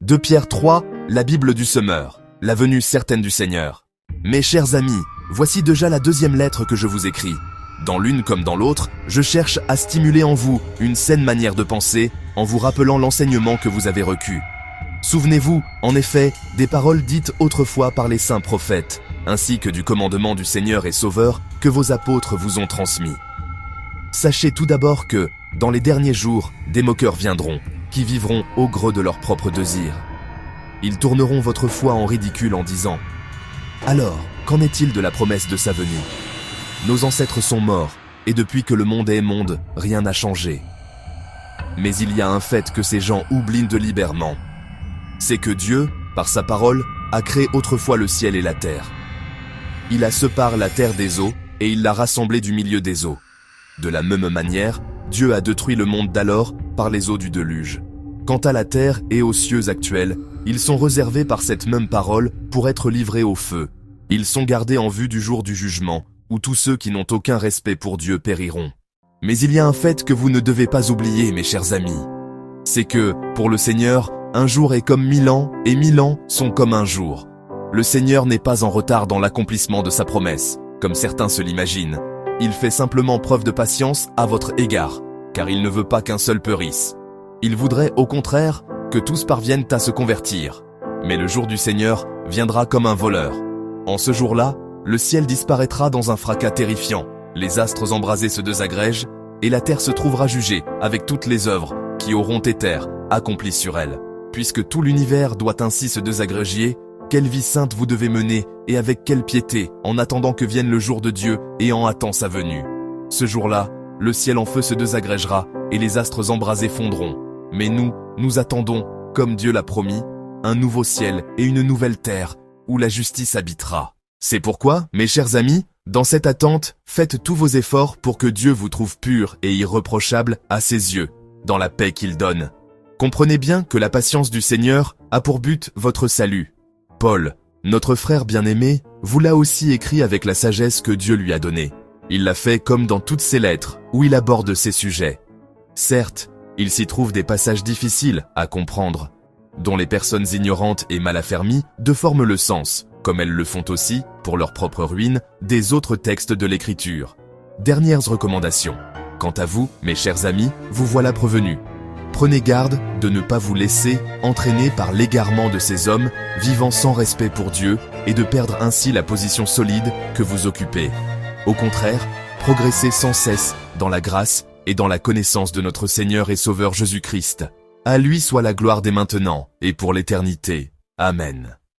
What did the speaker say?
2 Pierre 3, la Bible du semeur, la venue certaine du Seigneur. Mes chers amis, voici déjà la 2e lettre que je vous écris. Dans l'une comme dans l'autre, je cherche à stimuler en vous une saine manière de penser en vous rappelant l'enseignement que vous avez reçu. Souvenez-vous, en effet, des paroles dites autrefois par les saints prophètes, ainsi que du commandement du Seigneur et Sauveur que vos apôtres vous ont transmis. Sachez tout d'abord que, dans les derniers jours, des moqueurs viendront, qui vivront au gré de leurs propres désirs. Ils tourneront votre foi en ridicule en disant « Alors, qu'en est-il de la promesse de sa venue ? Nos ancêtres sont morts, et depuis que le monde est monde, rien n'a changé. » Mais il y a un fait que ces gens oublient délibérément. C'est que Dieu, par sa parole, a créé autrefois le ciel et la terre. Il a séparé la terre des eaux, et il l'a rassemblée du milieu des eaux. De la même manière, Dieu a détruit le monde d'alors par les eaux du déluge. Quant à la terre et aux cieux actuels, ils sont réservés par cette même parole pour être livrés au feu. Ils sont gardés en vue du jour du jugement, où tous ceux qui n'ont aucun respect pour Dieu périront. Mais il y a un fait que vous ne devez pas oublier, mes chers amis. C'est que, pour le Seigneur, un jour est comme 1000 ans, et 1000 ans sont comme un jour. Le Seigneur n'est pas en retard dans l'accomplissement de sa promesse, comme certains se l'imaginent. Il fait simplement preuve de patience à votre égard, car il ne veut pas qu'un seul périsse. Il voudrait, au contraire, que tous parviennent à se convertir. Mais le jour du Seigneur viendra comme un voleur. En ce jour-là, le ciel disparaîtra dans un fracas terrifiant, les astres embrasés se désagrègent, et la terre se trouvera jugée avec toutes les œuvres qui auront été accomplies sur elle. Puisque tout l'univers doit ainsi se désagréger, quelle vie sainte vous devez mener et avec quelle piété en attendant que vienne le jour de Dieu et en hâtant sa venue. Ce jour-là, le ciel en feu se désagrégera et les astres embrasés fondront. Mais nous attendons, comme Dieu l'a promis, un nouveau ciel et une nouvelle terre où la justice habitera. C'est pourquoi, mes chers amis, dans cette attente, faites tous vos efforts pour que Dieu vous trouve pur et irréprochable à ses yeux, dans la paix qu'il donne. Comprenez bien que la patience du Seigneur a pour but votre salut. Paul, notre frère bien-aimé, vous l'a aussi écrit avec la sagesse que Dieu lui a donnée. Il l'a fait comme dans toutes ses lettres, où il aborde ces sujets. Certes, il s'y trouve des passages difficiles à comprendre, dont les personnes ignorantes et mal affermies déforment le sens, comme elles le font aussi, pour leur propre ruine, des autres textes de l'Écriture. Dernières recommandations. Quant à vous, mes chers amis, vous voilà prévenus. Prenez garde de ne pas vous laisser entraîner par l'égarement de ces hommes vivant sans respect pour Dieu et de perdre ainsi la position solide que vous occupez. Au contraire, progressez sans cesse dans la grâce et dans la connaissance de notre Seigneur et Sauveur Jésus-Christ. À lui soit la gloire dès maintenant et pour l'éternité. Amen.